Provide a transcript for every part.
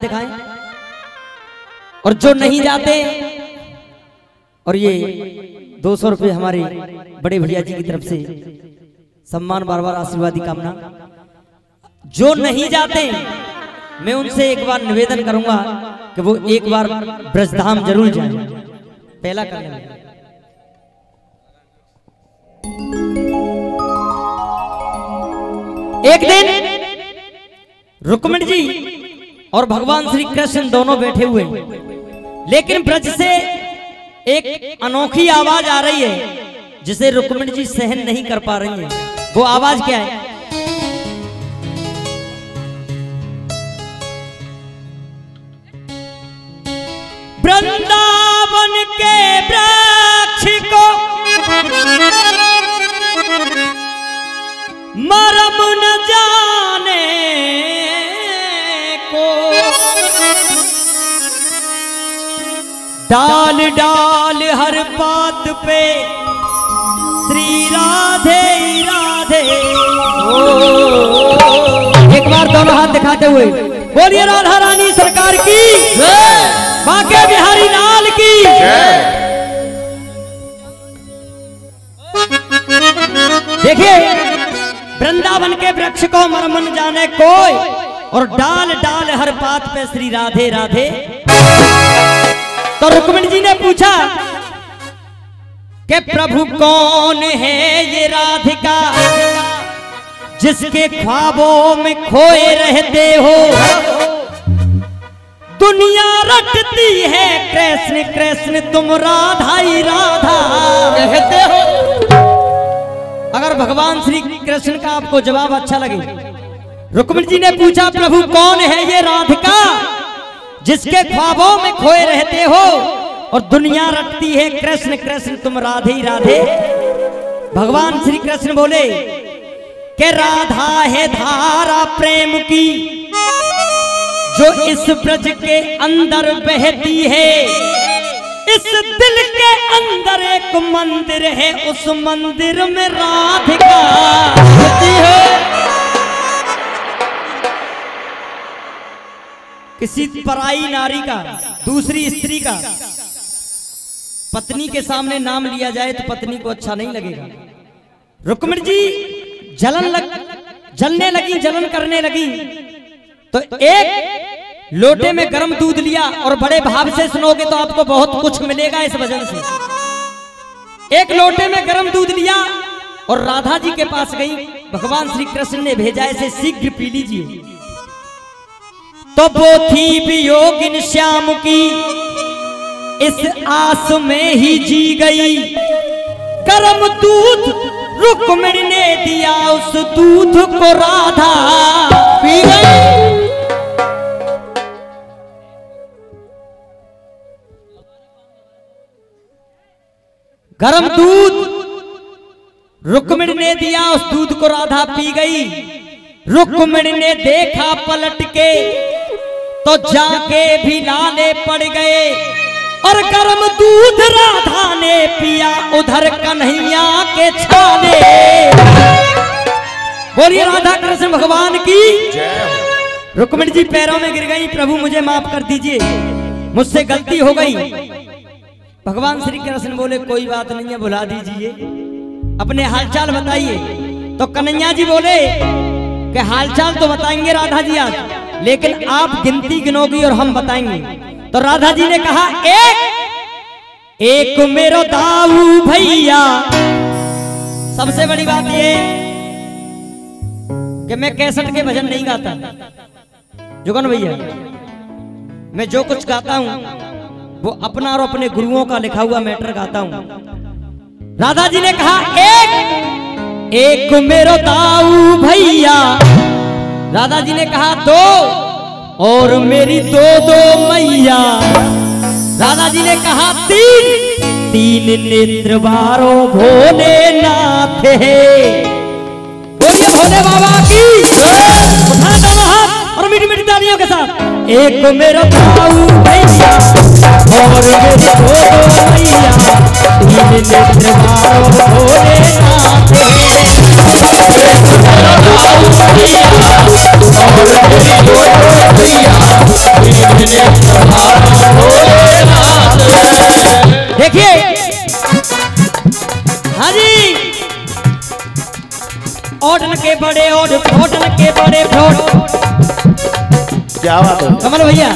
दिखाएं। और जो नहीं जाते, और ये 200 रुपये हमारे बड़े भैया जी की तरफ से सम्मान, बार बार आशीर्वाद की कामना। जो नहीं जाते मैं उनसे एक बार निवेदन करूंगा कि वो एक बार ब्रजधाम जरूर जाएं। पहला करने एक दिन रुक्मिणी जी और भगवान श्री कृष्ण दोनों बैठे हुए, लेकिन ब्रज से एक अनोखी आवाज आ रही है जिसे रुक्मिणी जी सहन नहीं कर पा रही हैं। वो आवाज क्या है? वृंदावन के वृक्ष को मरम न जाने को, डाल डाल हर बात पे श्री राधे राधे। एक बार दोनों हाथ दिखाते हुए बोलिए राधा रानी सरकार की, बांके बिहारी लाल की। देखिए, वृंदावन के वृक्ष को मरमन जाने कोई, और डाल डाल हर बात पे श्री राधे राधे। तो रुक्मिणी जी ने पूछा कि प्रभु कौन है ये राधिका जिसके ख्वाबों में खोए रहते हो? दुनिया रटती है कृष्ण कृष्ण, तुम राधा ही राधा कहते हो। अगर भगवान श्री कृष्ण का आपको जवाब अच्छा लगे, रुक्मिणी जी ने पूछा प्रभु कौन है ये राधिका जिसके ख्वाबों में खोए रहते हो और दुनिया रटती है कृष्ण कृष्ण, तुम राधे ही राधे। भगवान श्री कृष्ण बोले कि राधा है धारा प्रेम की जो इस ब्रज के अंदर बहती है। इस दिल के अंदर एक मंदिर है, उस मंदिर में राधिका होती है। किसी पराई नारी का, दूसरी स्त्री का पत्नी के सामने नाम लिया जाए तो पत्नी को अच्छा नहीं लगेगा। रुक्मिणी जी जलने लगी, जलन करने लगी, तो एक लोटे में गर्म दूध लिया, और बड़े भाव से सुनोगे तो आपको बहुत कुछ मिलेगा इस वजन से। एक लोटे में गर्म दूध लिया और राधा जी के पास गई। भगवान श्री कृष्ण ने भेजा इसे शीघ्र पी लीजिए। तो वो थी वियोगिन श्याम की, इस आस में ही जी गई। गर्म दूध रुक्मिणी ने दिया, उस दूध को राधा पी गई। गर्म दूध रुक्मिणी ने दिया, उस दूध को राधा पी गई। रुक्मिणी ने देखा पलट के तो जाके भी लाले पड़ गए, और गर्म दूध राधा ने पिया उधर कन्हैया के छाले। बोलिए राधा कृष्ण भगवान की। रुक्मिणी जी पैरों में गिर गई, प्रभु मुझे माफ कर दीजिए, मुझसे गलती हो गई। भगवान श्री कृष्ण बोले कोई बात नहीं है, बुला दीजिए, अपने हालचाल बताइए। तो कन्हैया जी बोले कि हालचाल तो बताएंगे राधा जी आज, लेकिन आप गिनती गिनोगी और हम बताएंगे। तो राधा जी ने कहा एक मेरो दाऊ भैया। सबसे बड़ी बात यह कि मैं कैसेट के भजन नहीं गाता, जुगन भैया, मैं जो कुछ गाता हूं वो अपना और अपने गुरुओं का लिखा हुआ मैटर गाता हूं। राधा जी ने कहा एक मेरो दाऊ भैया। राधा जी ने कहा दो, और मेरी दो मैया। राधा जी ने कहा तीन नेत्र बारो भोलेनाथ है। बोलिए भोले बाबा की। उठा दोनों हाथ और मीठी मीठी तालियों के साथ। एक मेरो दाऊ भैया और मेरी दो मैया, तीन नेत्र बारो भोलेनाथ है। एक मेरो दाऊ भैया और मेरी दो मैया, तीन देखिए हाँ जी, ओढ़न के बड़े ओढ़ फोटन के बड़े फोट, क्या बात है कमल भैया।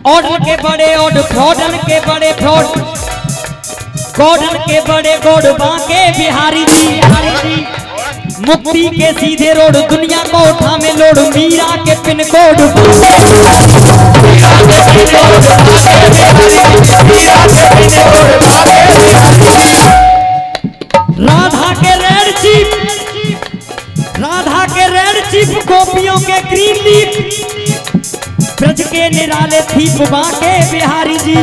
ओढ़न के बड़े ओढ़ फोटन के बड़े फोट, गोढ़न के बड़े गोड़ बांके बिहारी जी, मुक्ति के सीधे रोड, दुनिया को उठा में लोड, मीरा के पिन कोड, राधा के रेड चीफ, राधा के रेड चीफ, गोपियों के ग्रीन लीफ, ब्रज के निराले थी बांके बिहारी जी,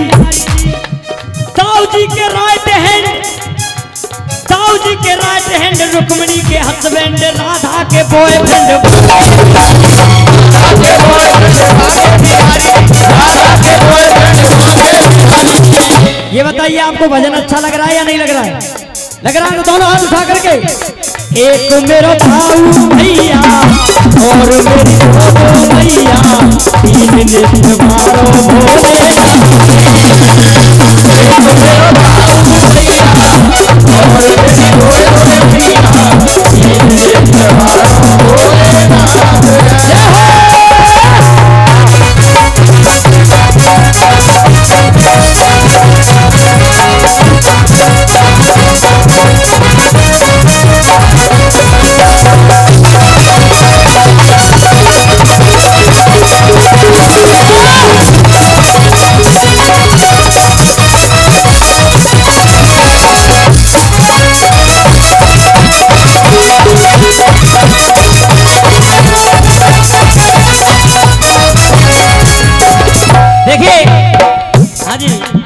ताऊ जी के राइट हैंड, ताऊ जी के राइट हैंड, रुक्मिणी के हस्बैंड, राधा के बॉयफ्रेंड, ये बताइए आपको भजन अच्छा लग रहा है या नहीं लग रहा है? लग रहा है तो दोनों हाथ उठा करके, एक मेरा ताऊ भैया और मेरी भैया, तीन नित्य मारो भोले,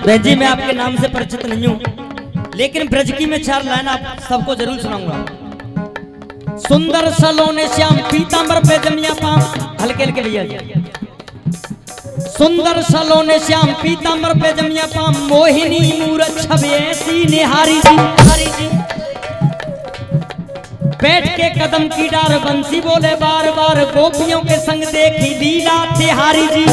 बहन जी मैं आपके नाम से परिचित नहीं हूँ, लेकिन ब्रज की मैं 4 लाइन आप सबको जरूर सुनाऊंगा। सुंदर सलोने श्याम पीतांबर पे जमिया पाम, हल्के हल्के भैया जी। सुंदर सलोने श्याम पीतांबर पे जमिया पाम, मोहिनी मूरत छवि ऐसी निहारी जी, बैठ के कदम की डार बंसी बोले बार बार, गोपियों के संग देखी लीला तिहारी जी,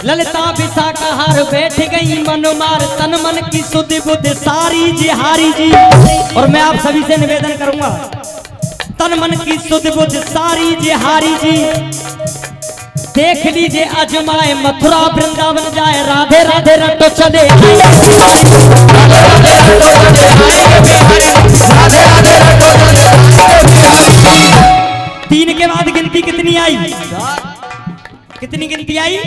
ललिता विशाखा हार बैठ गई मनोमार, तन मन की सुध बुद्ध सारी जी हारी जी। और मैं आप सभी से निवेदन करूंगा, तन मन की सुध बुद्ध सारी जी हारी जी, देख लीजिए अजमाए मथुरा वृंदावन जाए, राधे राधे रटो चले, 3 के बाद गिनती कितनी आई? कितनी गिनती आई?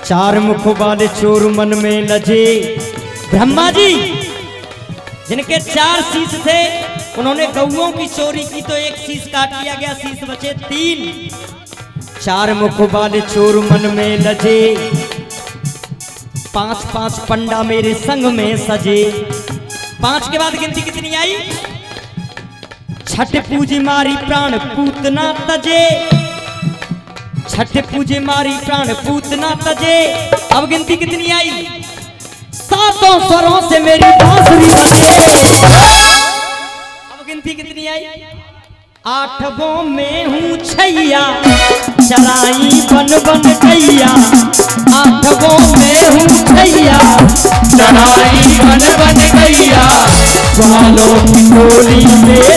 4 मुख वाले चोर मन में लजे, ब्रह्मा जी जिनके 4 शीश थे, उन्होंने गौओं की चोरी की तो 1 शीश काट लिया गया, शीश बचे 3। 4 मुख वाले चोर मन में लजे, 5 पंडा मेरे संग में सजे। 5 के बाद गिनती कितनी आई? छठ पूजी मारी प्राण पूतना तजे, छठ पूजे मारी प्राण पूतना तजे। अब गिनती कितनी आई? 7 स्वरों से मेरी बांसुरी बजे। अब गिनती कितनी आई? 8 में हूँ छैया, चराई बन बन गैया। 8 में हूँ छैया, चराई बन बन गैया। बालों की टोली मेरे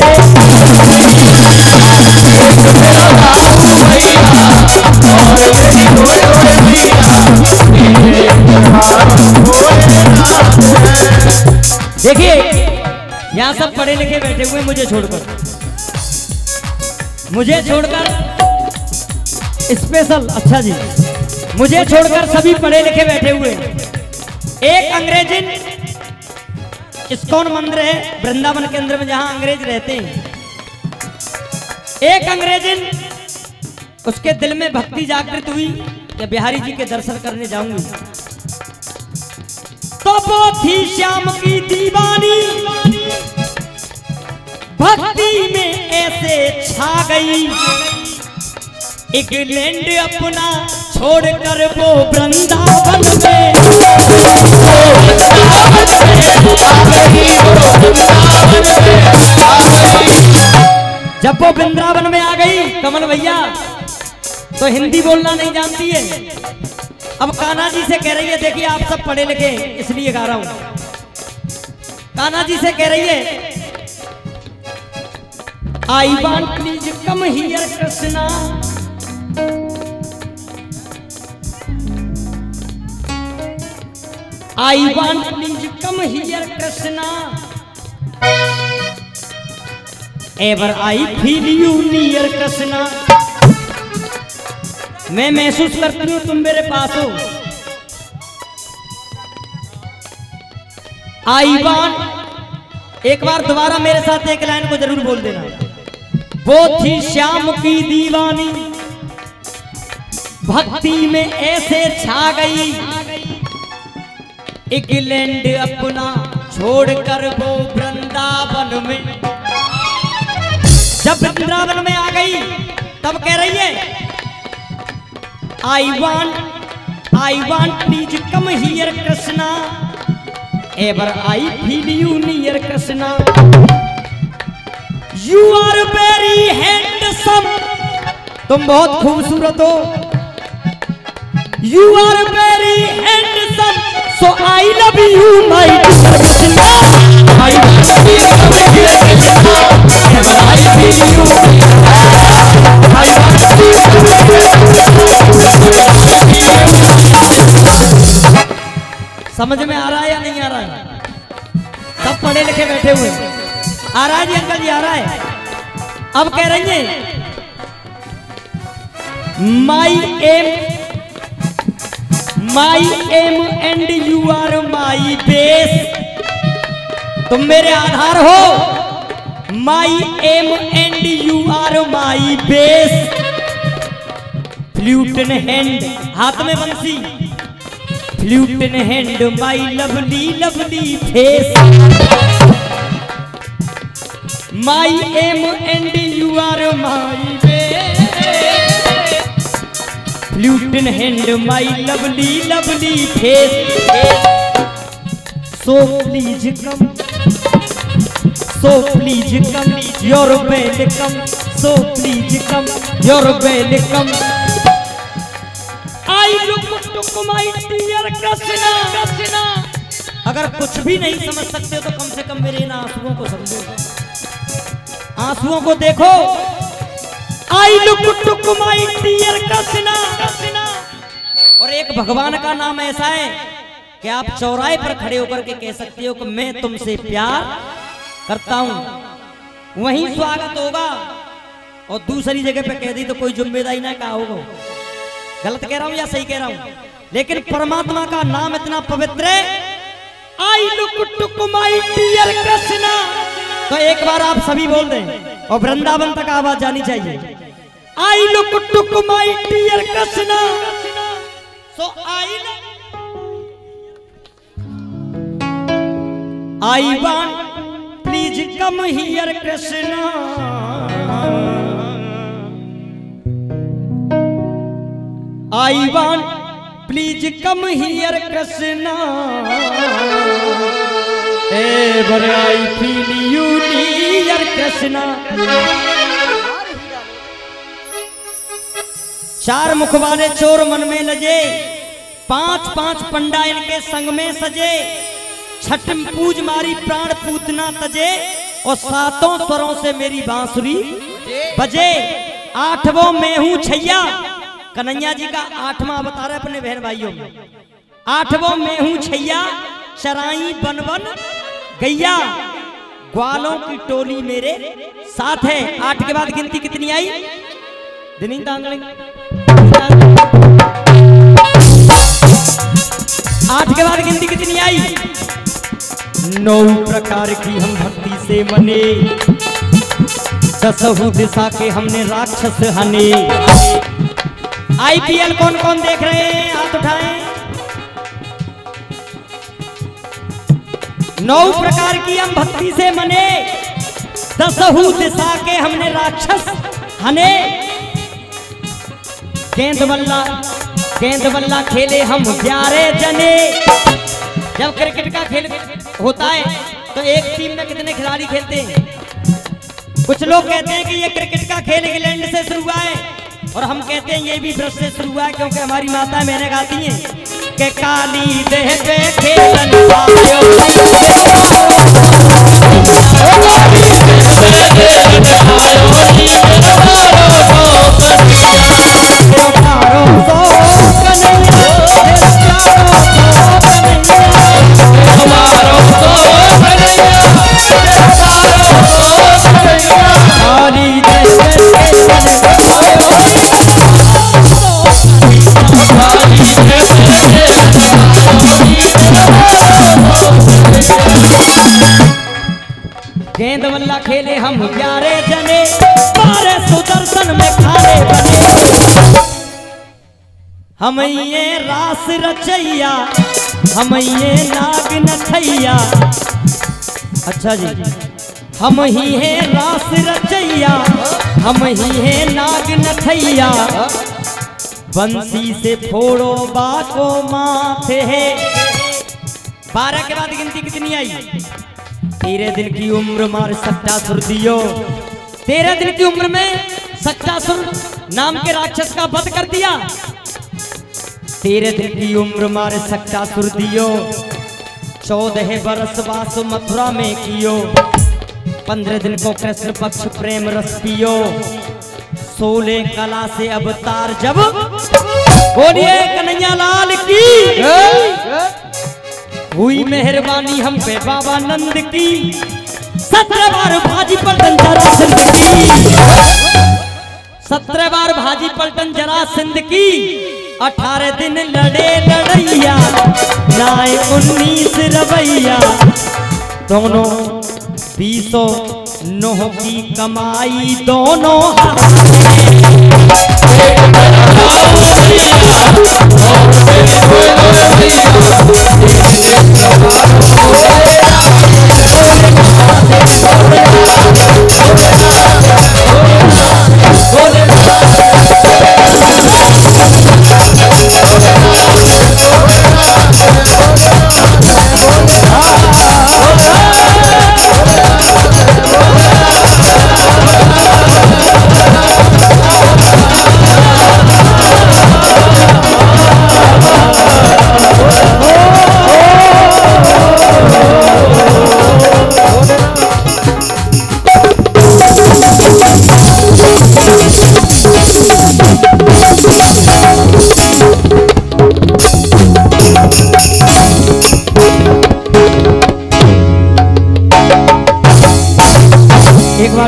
देखिए यहाँ सब पढ़े लिखे बैठे हुए, मुझे छोड़कर स्पेशल, अच्छा जी, मुझे छोड़कर सभी पढ़े लिखे बैठे हुए। एक अंग्रेजिन इस्कॉन मंदिर है वृंदावन के अंदर में, जहां अंग्रेज रहते हैं। एक अंग्रेजिन, उसके दिल में भक्ति जागृत हुई कि बिहारी जी के दर्शन करने जाऊंगी। तो वो थी श्याम की दीवानी, भक्ति में ऐसे छा गई। इंग्लैंड अपना छोड़कर वो वृंदावन में, जब वो वृंदावन में आ गई, कमल भैया तो हिंदी बोलना नहीं जानती है। अब कान्हा जी से कह रही है, देखिए आप सब पढ़े लिखे इसलिए गा रहा हूं। कान्हा जी से कह रही है, I want please come here Krishna, I want please come here Krishna, ever I feel you near Krishna. मैं महसूस करती हूँ तुम मेरे पास हो। आई वांट, एक बार दोबारा मेरे साथ एक लाइन को जरूर बोल देना। वो थी श्याम की दीवानी, भक्ति में ऐसे छा गई, इंग्लैंड अपना छोड़कर वो वृंदावन में, जब वृंदावन में आ गई तब कह रही है, I want please come here Krishna, ever I feel you near Krishna, you are very handsome, तुम बहुत खूबसूरत हो, you are very handsome, so I love you my Krishna, I want please come here Krishna, ever I feel you, I want समझ में आ रहा है या नहीं आ रहा है? सब पढ़े लिखे बैठे हुए, आ रहा है जी अंकल जी, आ रहा है। अब कह रही है, my M and you are my base, तुम मेरे आधार हो, my M and you are my base, flute in hand, हाथ में बंसी, flute in hand my lovely lovely face, my M and you are my base, flute in hand my lovely lovely face, so please come, so please come, your welcome, so please come, your welcome, I look to my dear Krishna. अगर कुछ भी नहीं समझ सकते हो तो कम से कम मेरे इन आंसुओं को समझो, आंसुओं को देखो। I look to my dear Krishna. और एक भगवान का नाम ऐसा है कि आप चौराहे पर खड़े होकर के कह सकते हो कि मैं तुमसे प्यार करता हूं, वहीं स्वागत होगा। और दूसरी जगह पे कह दी तो कोई जिम्मेदारी ना कहा होगा। गलत कह रहा हूं या सही कह रहा हूं? लेकिन परमात्मा का नाम इतना पवित्र है, I look to my dear Krishna. तो एक बार आप सभी बोल दें और वृंदावन तक आवाज जानी चाहिए। I look to my dear Krishna, so I want please come here Krishna, I want please come here Krishna, ever I feel you near Krishna. चार मुख वाले चोर मन में लजे, पांच पांच पंडा इनके संग में सजे, छठ पूज मारी प्राण पूतना तजे, और सातों स्वरों से मेरी बांसुरी बजे। आठवों में हूं छैया, कन्हैया जी का आठवां बता रहे अपने बहन भाइयों में। आठवों में हूं छैया, चराई बन बन गैया, ग्वालों की टोली मेरे साथ है। 8 के बाद गिनती कितनी आई? दिनी तांगली 8 के बाद गिनती कितनी आई? 9 प्रकार की हम भक्ति से मने, 10 दिशा के हमने राक्षस हने। आईपीएल कौन कौन देख रहे हैं? हाथ उठाएं। 9 प्रकार की हम भक्ति से मने, 10 दिशा के हमने राक्षस हने। गेंद बल्ला खेले हम 11 जने। जब क्रिकेट का खेल होता है तो एक टीम में कितने खिलाड़ी खेलते हैं? कुछ लोग कहते हैं कि ये क्रिकेट का खेल इंग्लैंड से शुरू हुआ है, और हम कहते हैं ये भी व्रत से शुरू हुआ है क्योंकि हमारी माता मैंने गाती हैं कि काली देह पे खेलन गेंद बल्ला खेले हम 11 जने, 12 सुदर्शन में खाने बने। हम ये रास रचैया, हम ये नाग नथैया। अच्छा जी, हम ही है रास रचैया, हम ही है नाग नथैया। बंसी से फोड़ो बाको माथे है। 12 के बाद गिनती कितनी आई? 13 दिन की उम्र मार सक्टासुर दियो। 13 दिन की उम्र में सक्टासुर नाम के राक्षस का वध कर दिया। 13 दिन की उम्र मार सक्टासुर दियो। 14 बरस वास मथुरा में कियो। 15 दिन को कृष्ण पक्ष प्रेम रस पियो। 16 कला से अवतार जब, बोलिए कन्हैया लाल की हुई मेहरबानी हम पे बाबा नंद की। 17 बार भाजी पलटन जरासंध की। 17 बार भाजी पलटन जरासंध की। 18 दिन लड़े लड़ैया, नाए 19 रवैया। दोनों 20 की कमाई दोनों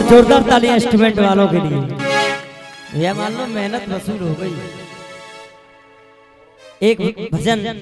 जोरदार ताली इंस्ट्रूमेंट वालों के लिए। यह मान लो मेहनत वसूल हो गई। एक भजन